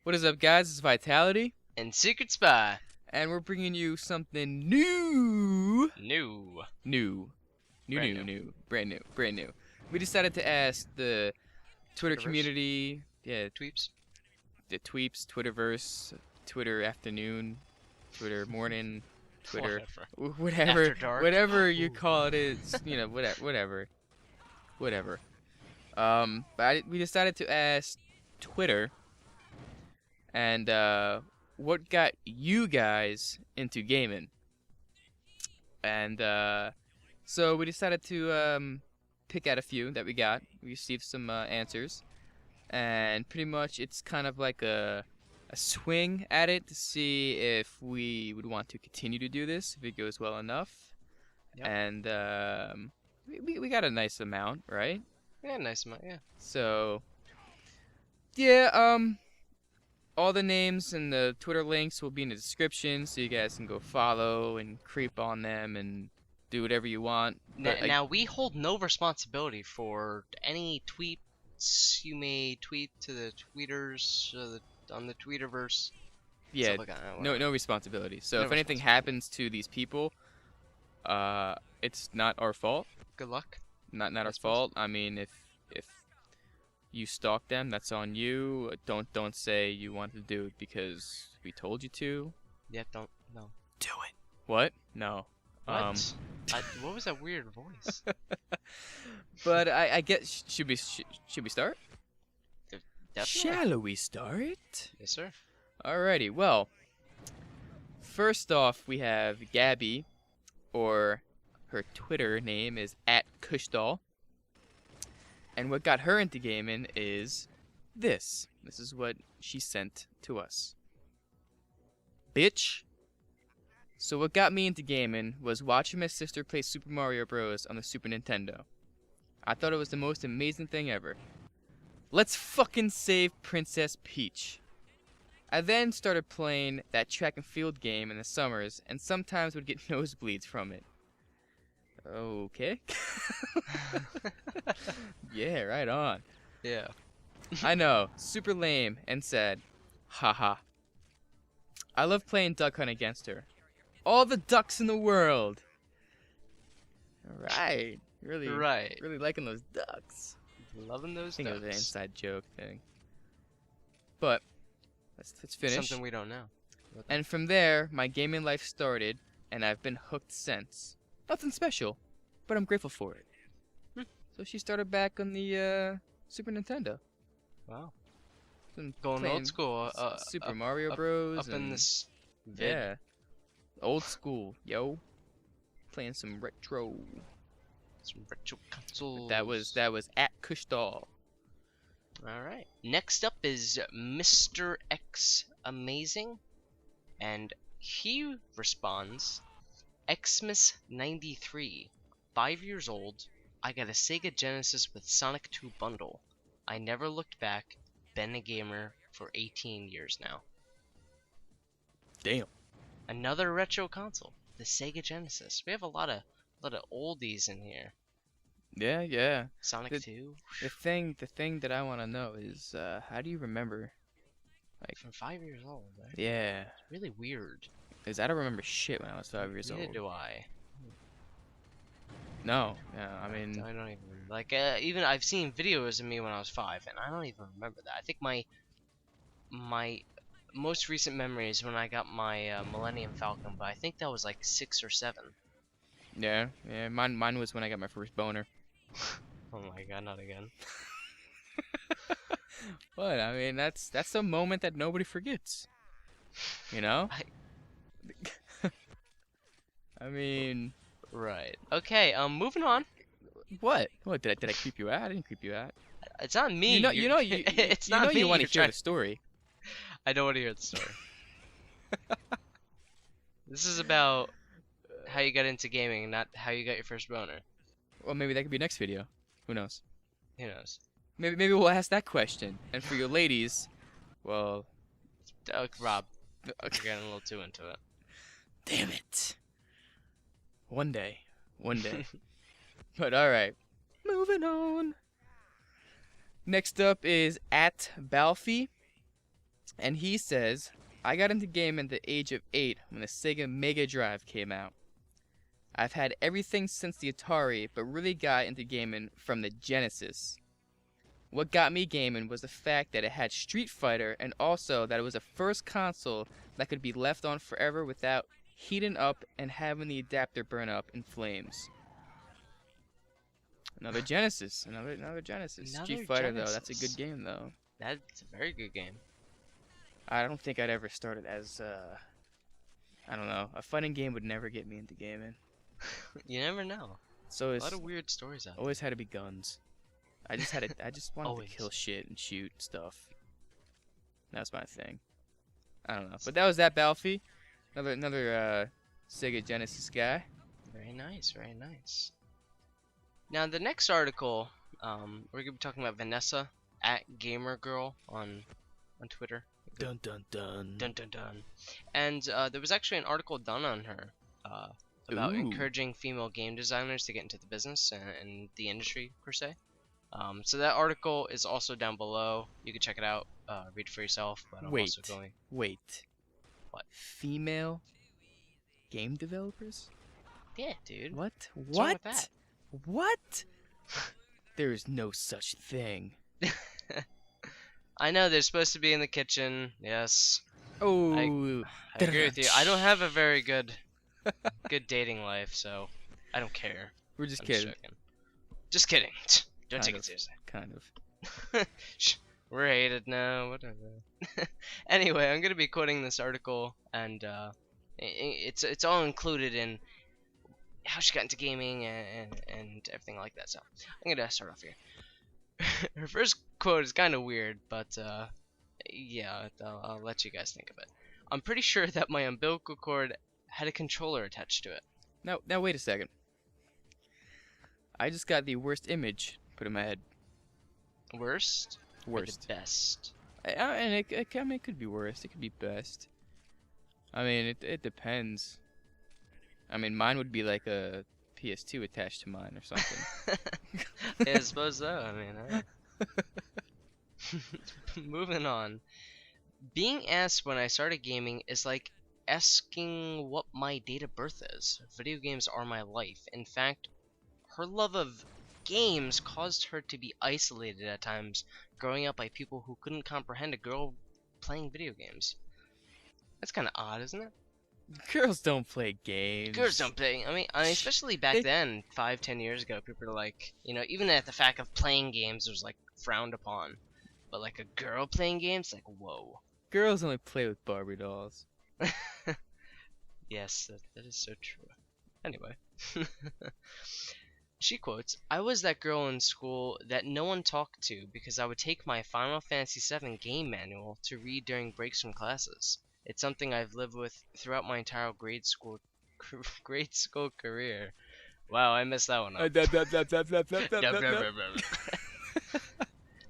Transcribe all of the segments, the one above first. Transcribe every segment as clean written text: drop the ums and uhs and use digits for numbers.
What is up, guys? It's Vitality, And Secret Spy. and we're bringing you something new. New. Brand new. We decided to ask the Twitter Twitterverse. community, Tweeps. the tweeps, Twitterverse, Twitter afternoon, Twitter morning, Twitter, whatever, After dark. whatever you Ooh. call it is, whatever. We decided to ask Twitter, and what got you guys into gaming? And so we decided to pick out a few that we got. We received some answers, and pretty much it's kind of like a swing at it to see if we would want to continue to do this if it goes well enough. Yep. And we got a nice amount, right? Yeah, nice amount, yeah. So yeah, all the names and the Twitter links will be in the description, so you guys can go follow and creep on them and do whatever you want. Now, we hold no responsibility for any tweets you may tweet to the tweeters on the Twitterverse. Yeah, Stuff like that. no responsibility. So No if anything responsibility. happens to these people, it's not our fault. Good luck. Not our I suppose. fault. I mean, if you stalk them, that's on you. Don't say you wanted to do it because we told you to. Yeah, don't. No. Do it. What? No. What? What was that weird voice? But I guess should we start? Definitely. Shall we start? Yes, sir. Alrighty. Well, first off, we have Gabby, or her Twitter name is @Kushdoll. And what got her into gaming is this. This is what she sent to us. Bitch. So what got me into gaming was watching my sister play Super Mario Bros. On the Super Nintendo. I thought it was the most amazing thing ever. Let's fucking save Princess Peach. I then started playing that track and field game in the summers, and sometimes would get nosebleeds from it. Okay. Yeah, right on. Yeah. I know, super lame and sad. Haha. I love playing Duck Hunt against her. All the ducks in the world. Alright. Really, Right. really liking those ducks. Loving I those think it was an ducks. inside joke thing. But, let's finish. Something we don't know. And from there, my gaming life started, and I've been hooked since. Nothing special, but I'm grateful for it. Hmm. So she started back on the Super Nintendo. Wow. Been Going playing old school. Super Mario Bros. Up in and- this vid. Yeah. Old school, yo. Playing some retro. Some retro consoles. That was @Kushdoll. Alright. Next up is Mr. X Amazing. And he responds, Xmas93. 5 years old. I got a Sega Genesis with Sonic 2 bundle. I never looked back. Been a gamer for 18 years now. Damn. Another retro console. The Sega Genesis. We have a lot of oldies in here. Yeah. Sonic The- 2. The thing that I want to know is, how do you remember? From 5 years old. Right? Yeah. It's really weird. Because I don't remember shit when I was 5 years Neither old. do I. No. Yeah, I mean, I don't even like. Even I've seen videos of me when I was 5, and I don't even remember that. I think my most recent memory is when I got my Millennium Falcon, but I think that was like 6 or 7. yeah. Mine was when I got my first boner. Oh my god, not again. But I mean, that's a moment that nobody forgets. You know? I mean, Right. Okay. Moving on. what? What did I creep you out? I didn't creep you out. It's not me. You know, it's you not know me. you want to you're hear trying- the story. I don't want to hear the story. This is about how you got into gaming, not how you got your first boner. Well, maybe that could be next video. Who knows? Who knows? Maybe we'll ask that question. And for your ladies, well, Rob, you're getting a little too into it. damn it. One day. But alright. Moving on. Next up is @Balfi. And he says, I got into gaming at the age of 8 when the Sega Mega Drive came out. I've had everything since the Atari, but really got into gaming from the Genesis. What got me gaming was the fact that it had Street Fighter, and also that it was the first console that could be left on forever without heating up and having the adapter burn up in flames. Another Genesis. Another Genesis. Another Street Fighter, though, that's a Genesis. good game, though. That's a very good game. I don't think I'd ever started as, I don't know. A fighting game would never get me into gaming. You never know. So A it's lot of weird stories out there. always had to be guns. I just wanted Always. to kill shit and shoot stuff. That was my thing. I don't know. But that was that, Balfi. Another Sega Genesis guy. Very nice, very nice. Now the next article, we're gonna be talking about Vanessa @Gamergirl on Twitter. Dun dun dun. Dun dun dun. And there was actually an article done on her about Ooh. encouraging female game designers to get into the business and the industry per se. So that article is also down below. You can check it out, read it for yourself. But I'm also going. Wait. What? Female game developers? Yeah, dude. What? What's wrong with that? What? There is no such thing. I know they're supposed to be in the kitchen. Yes, Oh. I agree with you. I don't have a very good dating life, so I don't care. We're just I'm kidding. Just kidding. Don't Kind take of. it seriously. Kind of. We're hated now. Whatever. Anyway, I'm gonna be quoting this article, and it's all included in how she got into gaming and everything like that. So I'm gonna start off here. Her first quote is kind of weird, but yeah, I'll let you guys think of it. I'm pretty sure that my umbilical cord had a controller attached to it. Now wait a second. I just got the worst image put in my head. Worst? Or Worst. the best? And I mean, it could be worst. It could be best. I mean, it depends. I mean, mine would be like a PS2 attached to mine or something. Yeah, I suppose so. I mean, moving on. Being asked when I started gaming is like asking what my date of birth is. Video games are my life. In fact, her love of games caused her to be isolated at times, growing up by people who couldn't comprehend a girl playing video games. That's kind of odd, isn't it? Girls don't play games. Girls don't play. I mean, especially back They- then, 5, 10 years ago, people were like, even at the fact of playing games was like frowned upon. But like a girl playing games, like whoa. Girls only play with Barbie dolls. Yes, that is so true. Anyway. She quotes, I was that girl in school that no one talked to because I would take my Final Fantasy VII game manual to read during breaks from classes. It's something I've lived with throughout my entire grade school career. Wow, I messed that one up.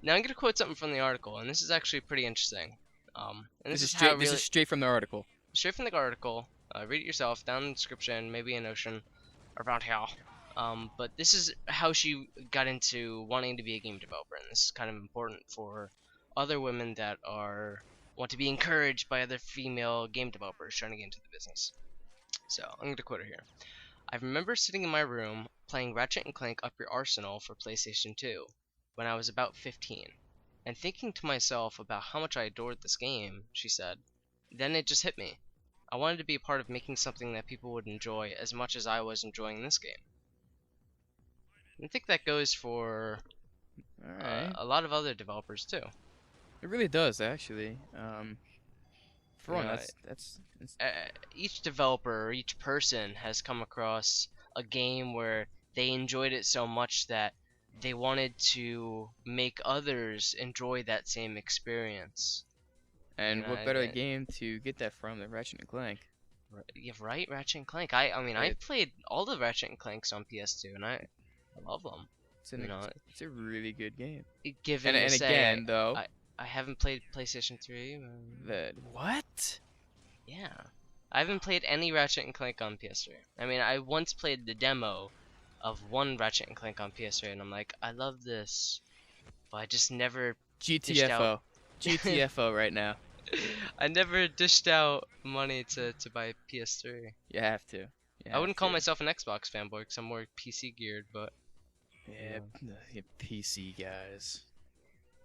Now I'm gonna quote something from the article, and this is actually pretty interesting. And this is how This is straight from the article. straight from the article. Read it yourself down in the description, maybe in Ocean, around here. But this is how she got into wanting to be a game developer, and this is kind of important for other women that want to be encouraged by other female game developers trying to get into the business. So I'm going to quote her here. I remember sitting in my room playing Ratchet and Clank Up Your Arsenal for PlayStation 2 when I was about 15, and thinking to myself about how much I adored this game, she said. Then it just hit me. I wanted to be a part of making something that people would enjoy as much as I was enjoying this game. I think that goes for Alright. a lot of other developers too. It really does, actually. For one, Yeah, that's Each developer or each person has come across a game where they enjoyed it so much that they wanted to make others enjoy that same experience. and Yeah, what better I- game to get that from than Ratchet and Clank? Yeah, right, Ratchet and Clank. I mean, I Right. played all the Ratchet and Clanks on PS2, and I love them. It's a really good game. Given And to say, again, though, I haven't played PlayStation 3. what? Yeah. I haven't played any Ratchet and Clank on PS3. I mean, I once played the demo of one Ratchet and Clank on PS3, and I'm like, I love this, but I just never dished GTFO. out. GTFO right now. I never dished out money to buy a PS3. You have to. You I have wouldn't call to. myself an Xbox fanboy because I'm more PC geared, but Yeah, you PC guys.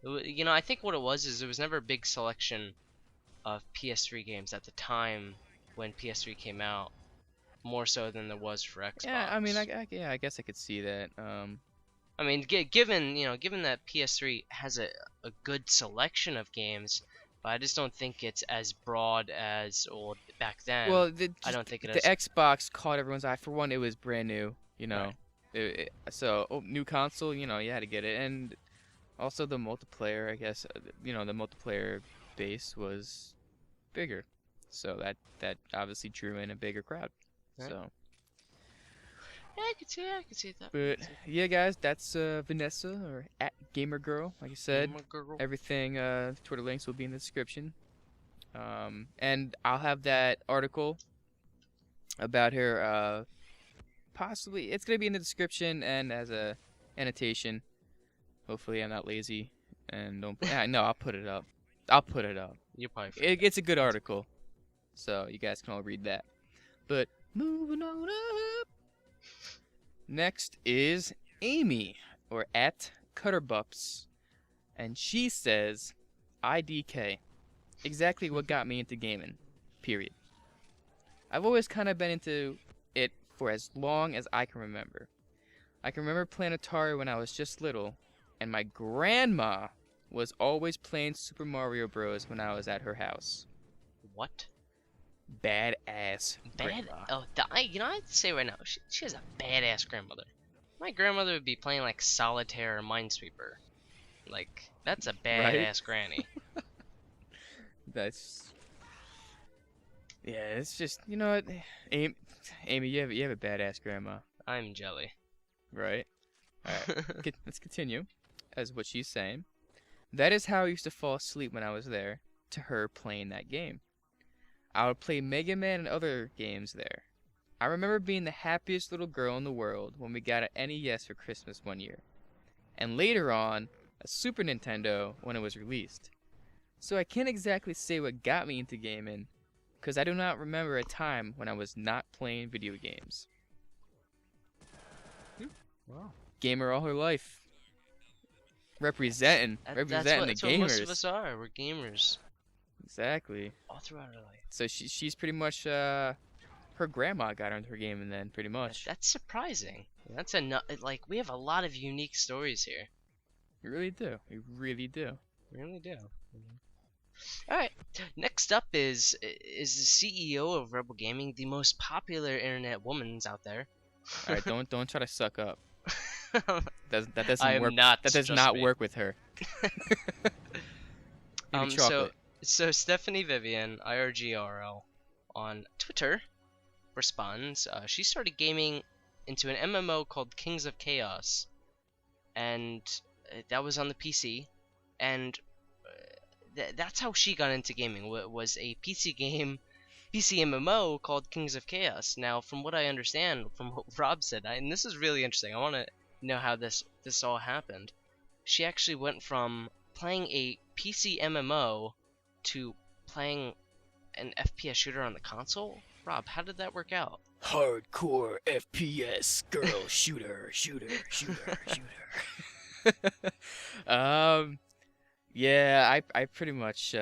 you know, I think what it was is there was never a big selection of PS3 games at the time when PS3 came out, more so than there was for Xbox. Yeah, I mean, yeah, I guess I could see that. I mean, given that PS3 has a good selection of games, but I just don't think it's as broad as old back then. Well, I don't think it the is. Xbox caught everyone's eye. For one, it was brand new, you know. Right. New console, you know, you had to get it, and also the multiplayer. I guess, you know, the multiplayer base was bigger, so that obviously drew in a bigger crowd. Right. So. Yeah, I could see that. But yeah, guys, that's Vanessa or at Gamergirl. Like I said, Girl. everything, Twitter links will be in the description. And I'll have that article about her. Possibly, it's gonna be in the description and as a annotation. Hopefully, I'm not lazy and don't. Yeah, no, I'll put it up. I'll put it up. You're probably. It's a good article, so you guys can all read that. But moving on up. Next is Amy, or at Cutterbups, and she says, IDK, exactly what got me into gaming, period. I've always kind of been into it for as long as I can remember. I can remember playing Atari when I was just little, and my grandma was always playing Super Mario Bros. When I was at her house. What? Badass Bad. grandma. Oh, you know, I'd say right now, she has a badass grandmother. My grandmother would be playing like Solitaire or Minesweeper. Like, that's a badass granny. That's. Yeah, it's just, you know what, Amy, you have a badass grandma, I'm jelly. right? All right, let's continue. As what she's saying, that is how I used to fall asleep when I was there to her playing that game. I would play Mega Man and other games there. I remember being the happiest little girl in the world when we got an NES for Christmas one year, and later on, a Super Nintendo when it was released. So I can't exactly say what got me into gaming, because I do not remember a time when I was not playing video games. Wow. Gamer all her life. Representing That's the what gamers. most of us are. We're gamers. Exactly. All throughout our life. So she's pretty much her grandma got her into her gaming then, pretty much. That's surprising. That's like, we have a lot of unique stories here. We really do. We really do. We really do. Alright, next up is the CEO of Rebel Gaming, the most popular internet woman's out there. All right, don't try to suck up. That doesn't I am work. not, That does trust not me. work with her. Maybe chocolate. So Stephanie Vivian, IRGRL, on Twitter responds, she started gaming into an MMO called Kings of Chaos, and that was on the PC, and that's how she got into gaming. Was a PC game, PC MMO called Kings of Chaos. Now, from what I understand, from what Rob said, and this is really interesting, I want to know how this all happened. She actually went from playing a PC MMO to playing an FPS shooter on the console. Rob, how did that work out? Hardcore FPS girl shooter. Yeah, I pretty much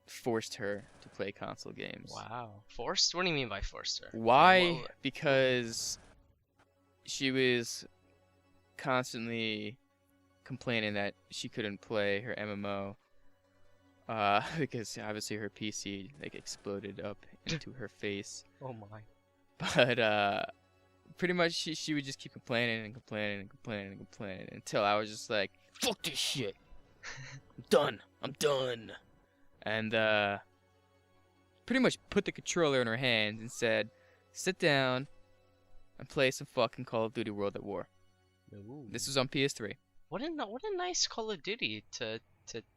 forced her to play console games. Wow. Forced? What do you mean by forced her? Why? Whoa. Because she was constantly complaining that she couldn't play her MMO. Because obviously her PC like exploded up into her face. Oh my. But pretty much she would just keep complaining until I was just like, fuck this shit. I'm done. And pretty much put the controller in her hands and said, sit down and play some fucking Call of Duty World at War. Ooh. This was on PS3. What a nice Call of Duty to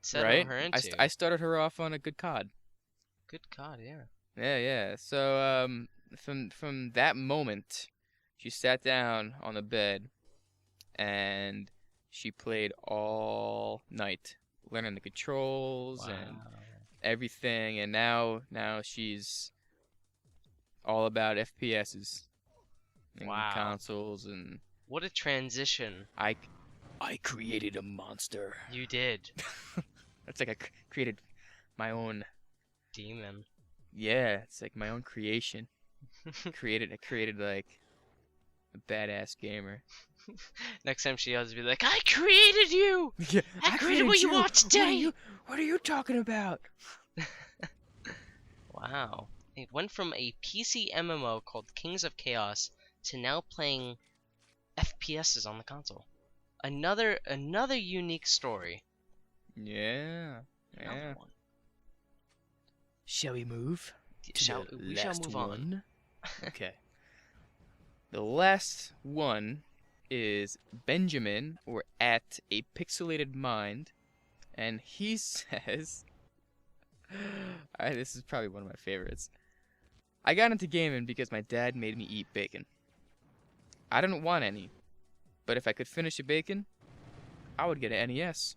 settle Right? her into. I started her off on a good COD. Good God, yeah. Yeah. So from that moment, she sat down on the bed and she played all night learning the controls Wow. and everything. And now she's all about FPSs and Wow. consoles. And What a transition. I created a monster. You did. It's like I created my own. Demon. Yeah, it's like my own creation. I created like a badass gamer. Next time she has to be like, I created you! Yeah, I created what you are today! What are you talking about? Wow. It went from a PC MMO called Kings of Chaos to now playing FPSs on the console. Another unique story. Yeah. Another one. Shall we move? We shall move on. Okay. The last one is Benjamin, or at a pixelated mind, and he says, this is probably one of my favorites. I got into gaming because my dad made me eat bacon. I didn't want any, but if I could finish a bacon, I would get an NES.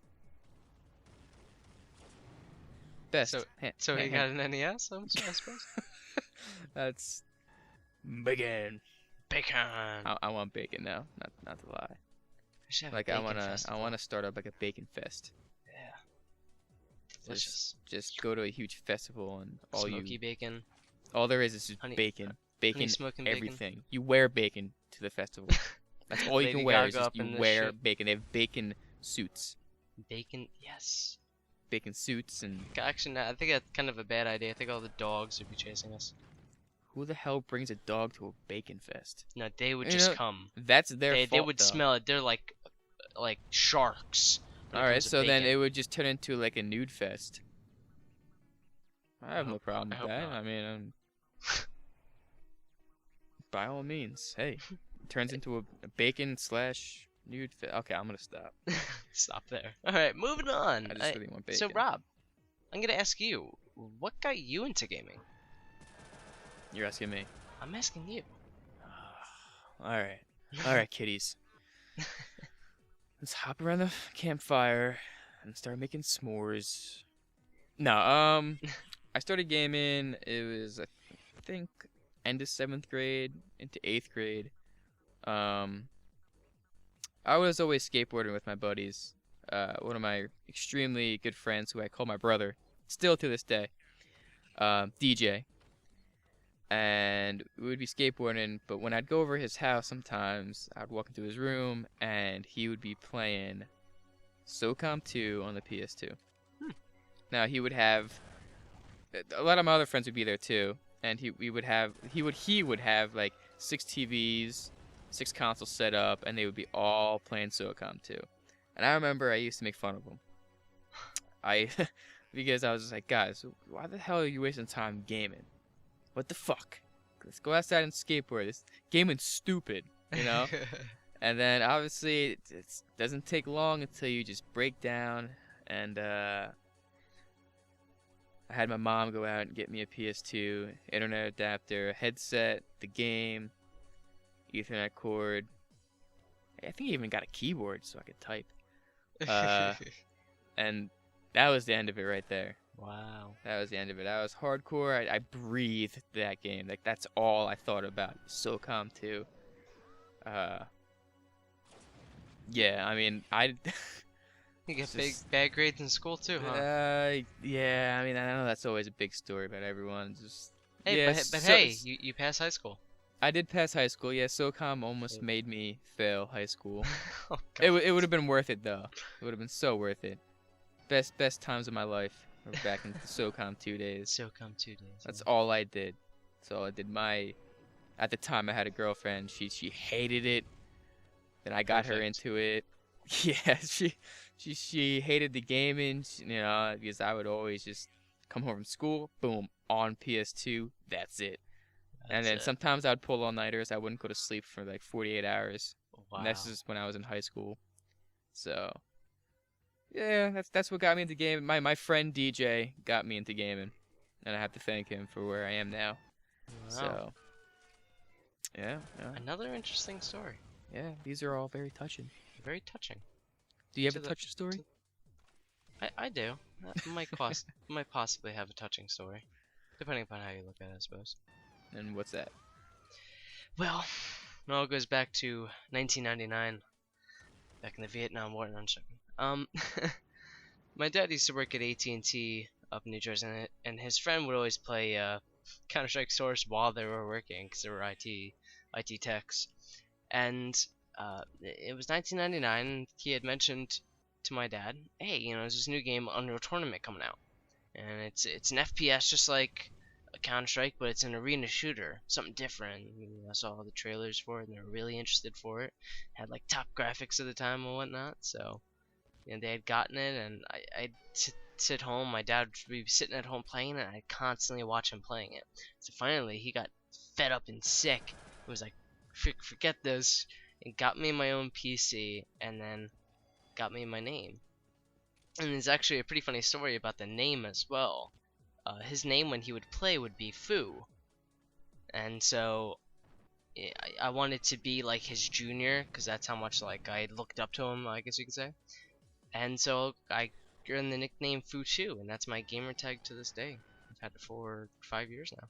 Best. So he got an NES, I suppose? That's bacon. Bacon. I want bacon now. Not to lie. We should have a Like bacon I festival. wanna start up like a bacon fest. Yeah. Delicious. Just go to a huge festival and Smoky bacon. all there is just Honey- bacon. Bacon, smoking bacon. everything. You wear bacon to the festival. That's all you Lady can wear. Is Gaga just up you in this wear shit. bacon. They have bacon suits. Bacon, yes. Bacon suits and Actually, no, I think that's kind of a bad idea. I think all the dogs would be chasing us. who the hell brings a dog to a bacon fest? No, they would You just know, come. That's their They fault. would though. smell it. They're like sharks. when it All right, comes to so then bacon. it would just turn into like a nude fest. I have no problem I with hope that. not. I mean, by all means, hey, it turns into a bacon / nude fest. Okay, I'm gonna stop. Stop there. All right, moving on. I just really want bacon. So Rob, I'm gonna ask you, what got you into gaming? You're asking me. I'm asking you. All right, kiddies. Let's hop around the campfire and start making s'mores. No, I started gaming. It was I think end of 7th grade into 8th grade. I was always skateboarding with my buddies. One of my extremely good friends, who I call my brother, still to this day, DJ. And we would be skateboarding, but when I'd go over his house sometimes, I'd walk into his room, and he would be playing SOCOM 2 on the PS2. Now, he would have... A lot of my other friends would be there, too. And he would have like 6 TVs, 6 consoles set up, and they would be all playing SOCOM 2. And I remember I used to make fun of him. Because I was just like, guys, why the hell are you wasting time gaming? What the fuck? Let's go outside and skateboard. This gaming's stupid, you know? And then obviously it doesn't take long until you just break down. And I had my mom go out and get me a PS2, internet adapter, headset, the game, Ethernet cord. I think I even got a keyboard so I could type. And that was the end of it right there. Wow. That was the end of it. I was hardcore. I breathed that game. Like, that's all I thought about. SOCOM 2. Yeah, I mean, You get bad grades in school too, huh? yeah, I mean, I know that's always a big story about everyone. Just Hey, yeah, but hey, you passed high school. I did pass high school. Yeah, SOCOM almost made me fail high school. Oh, It would have been worth it though. It would have been so worth it. Best times of my life were back in the SOCOM 2 days. SOCOM 2 days. That's all I did. So I did at the time I had a girlfriend. She hated it. Then I got her into it. Yeah, she hated the gaming, you know, because I would always just come home from school, boom, on PS2, that's it. And then sometimes I would pull all-nighters. I wouldn't go to sleep for like 48 hours. Wow. And this is when I was in high school. So yeah, that's what got me into gaming. My friend DJ got me into gaming, and I have to thank him for where I am now. Wow. So yeah. Another interesting story. Yeah, these are all very touching. Very touching. Do you have To a the- touching story? I do. Might possibly have a touching story, depending upon how you look at it, I suppose. And what's that? Well, it all goes back to 1999, back in the Vietnam War. No, I'm joking. My dad used to work at AT&T up in New Jersey, and his friend would always play Counter-Strike Source while they were working, because they were IT techs. And it was 1999, and he had mentioned to my dad, hey, there's this new game, Unreal Tournament, coming out. And it's an FPS just like a Counter-Strike, but it's an arena shooter, something different. I saw all the trailers for it, and they were really interested for it. Had like top graphics at the time and whatnot, so they had gotten it, and I'd sit home. My dad would be sitting at home playing it, and I'd constantly watch him playing it. So finally, he got fed up and sick. He was like, forget this, and got me my own PC, and then got me my name. And there's actually a pretty funny story about the name as well. His name when he would play would be Foo, and so I wanted to be like his junior, because that's how much like I looked up to him, I guess you could say. And so I earned the nickname Foo Chu, and that's my gamer tag to this day. I've had it for 5 years now,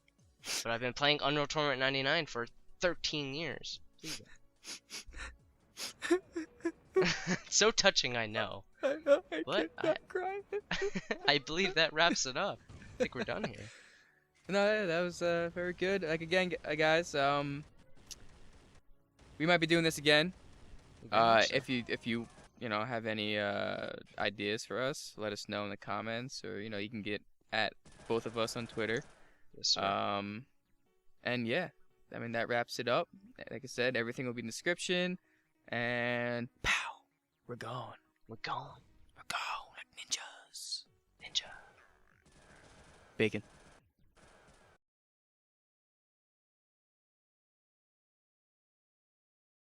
but I've been playing Unreal Tournament 99 for 13 years. So touching, I know. I But can't cry. I believe that wraps it up. I think we're done here. No, that was very good. Like again, guys, we might be doing this again. If you have any ideas for us, let us know in the comments, or you can get at both of us on Twitter. Yes, sir. And yeah, I mean that wraps it up. Like I said, everything will be in the description. And pow, we're gone. We're gone. We're gone like ninjas. Ninja. Bacon.